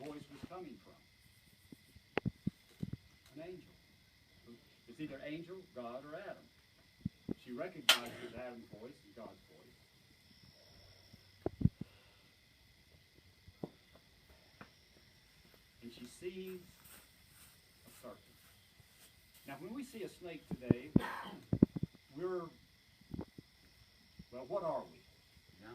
voice was coming from? An angel. It's either angel, God, or Adam. She recognizes Adam's voice and God's voice. And she sees a serpent. Now, when we see a snake today, we're, well, what are we? No.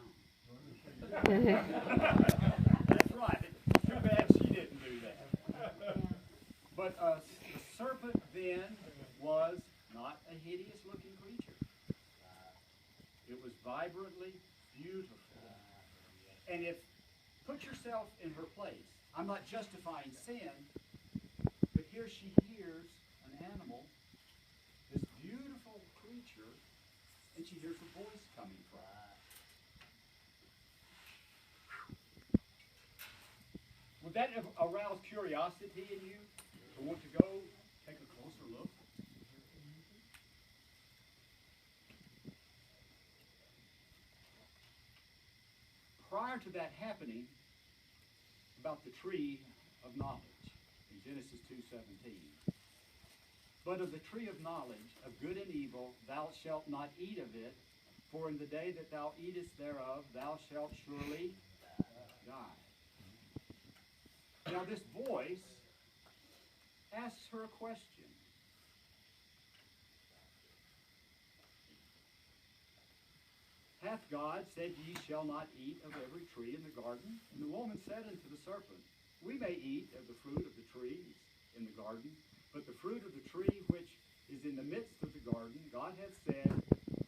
That's right. Too bad she didn't do that. But the serpent then was not a hideous-looking creature. It was vibrantly beautiful. And if, put yourself in her place. I'm not justifying sin, but here she hears an animal, this beautiful creature, and she hears a voice coming from it. Would that have aroused curiosity in you to want to go take a closer look? Prior to that happening, about the tree of knowledge in Genesis 2:17. But of the tree of knowledge of good and evil thou shalt not eat of it, for in the day that thou eatest thereof thou shalt surely die. Now this voice asks her a question. Hath God said, ye shall not eat of every tree in the garden? And the woman said unto the serpent, we may eat of the fruit of the trees in the garden, but the fruit of the tree which is in the midst of the garden, God hath said,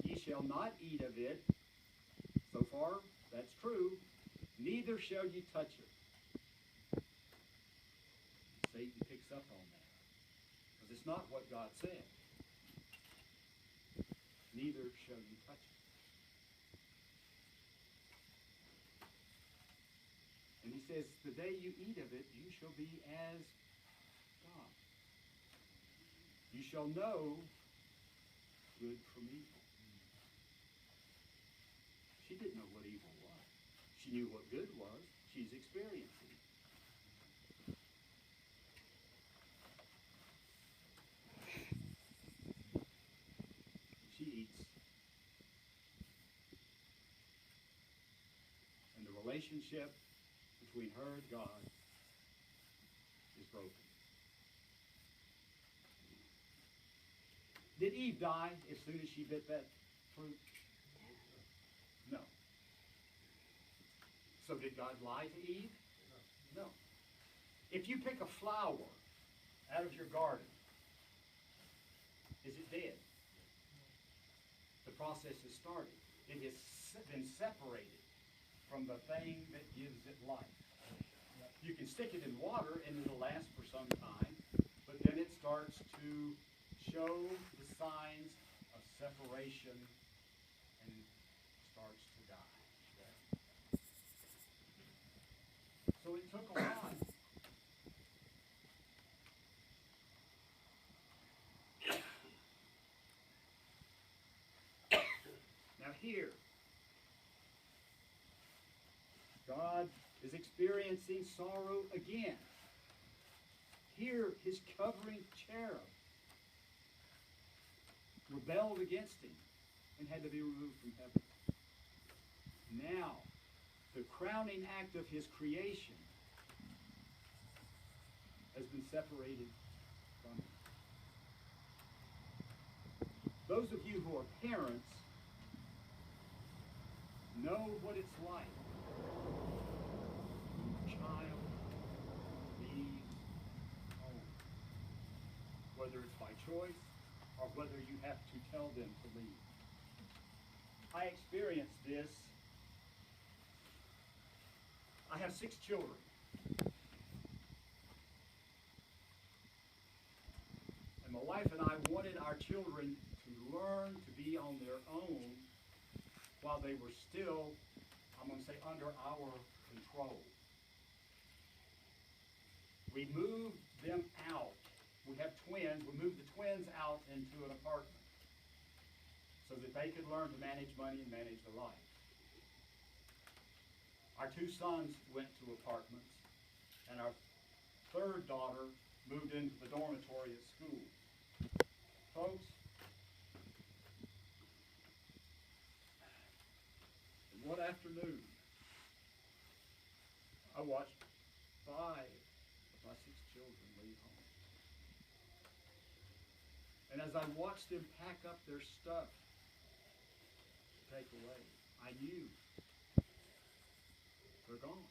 ye shall not eat of it. So far, that's true. Neither shall ye touch it. Satan picks up on that. Because it's not what God said. Neither shall ye touch it. And he says, the day you eat of it, you shall be as God. You shall know good from evil. She didn't know what evil was. She knew what good was. She's experiencing it. She eats. And the relationship between her and God is broken. Did Eve die as soon as she bit that fruit? No. So did God lie to Eve? No. If you pick a flower out of your garden, is it dead? The process has started. It has been separated from the thing that gives it life. You can stick it in water and it'll last for some time, but then it starts to show the signs of separation and starts to die. So it took a while. Now here, God is experiencing sorrow again. Here, his covering cherub rebelled against him and had to be removed from heaven. Now, the crowning act of his creation has been separated from him. Those of you who are parents know what it's like when your child leaves home, whether it's by choice or whether you have to tell them to leave. I experienced this. I have 6 children. And my wife and I wanted our children to learn to be on their own while they were still, I'm going to say, under our control. We moved them out. We have twins. We moved the twins out into an apartment so that they could learn to manage money and manage their life. Our 2 sons went to apartments. and our third daughter moved into the dormitory at school. Folks, one afternoon, I watched 5 of my 6 children leave home. And as I watched them pack up their stuff to take away, I knew they're gone.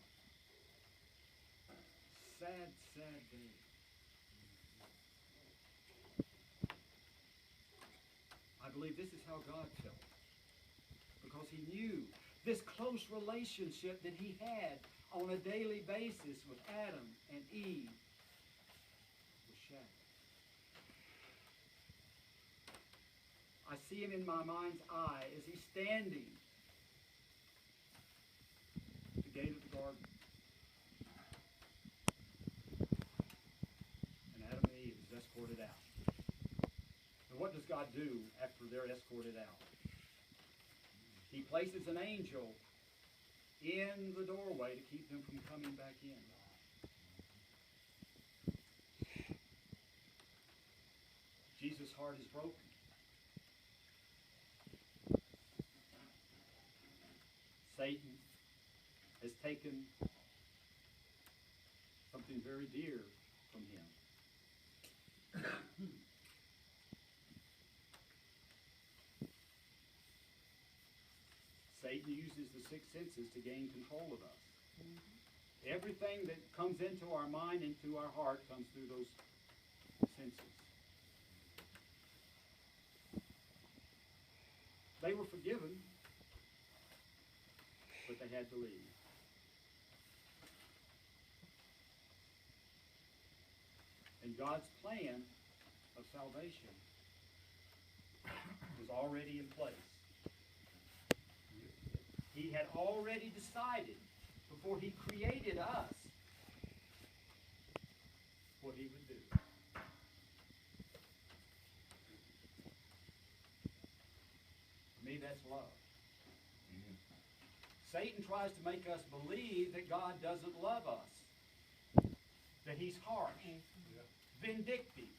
Sad, sad day. I believe this is how God felt, because he knew this close relationship that he had on a daily basis with Adam and Eve was shattered. I see him in my mind's eye as he's standing at the gate of the garden. And Adam and Eve is escorted out. And what does God do after they're escorted out? He places an angel in the doorway to keep them from coming back in. Jesus' heart is broken. Satan has taken something very dear from him. Satan uses the 6 senses to gain control of us. Everything that comes into our mind, into our heart, comes through those senses. They were forgiven, but they had to leave. And God's plan of salvation was already in place. He had already decided before he created us what he would do. For me, that's love. Satan tries to make us believe that God doesn't love us, that he's harsh, vindictive,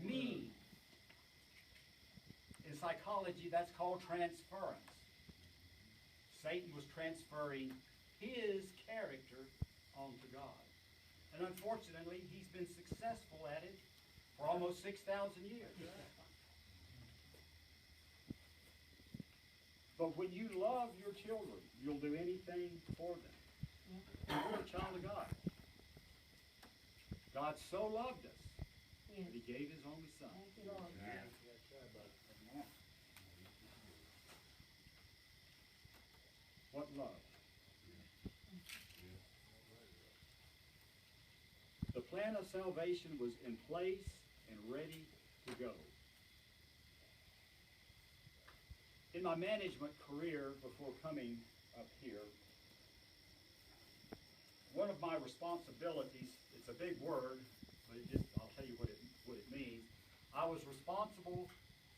mean. In psychology, that's called transference. Satan was transferring his character onto God. And unfortunately, he's been successful at it for almost 6,000 years. But when you love your children, you'll do anything for them. You're a child of God. God so loved us that he gave his only son. What love? The plan of salvation was in place and ready to go. In my management career before coming up here, one of my responsibilities, it's a big word, but I'll tell you what it means. I was responsible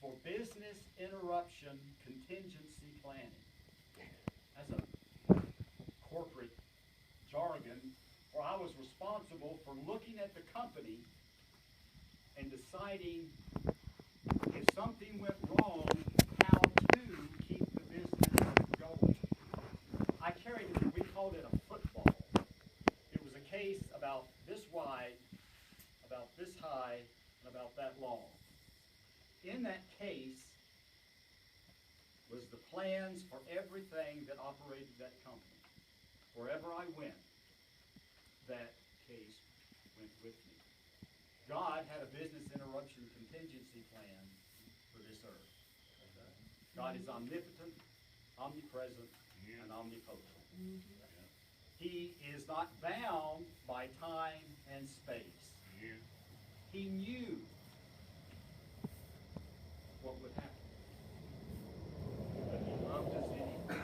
for business interruption contingency planning. That's a corporate jargon, where I was responsible for looking at the company and deciding if something went wrong, how to keep the business going. I carried it, we called it a football. It was a case about this wide, about this high, and about that long. In that case was the plans for everything that operated that company. Wherever I went, that case went with me. God had a business interruption contingency plan for this earth. God is omnipotent, omnipresent, and omnipotent. He is not bound by time and space. He knew what would happen. But he loved us anyway.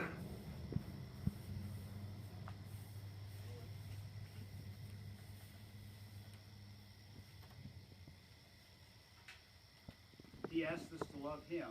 He asked us to love him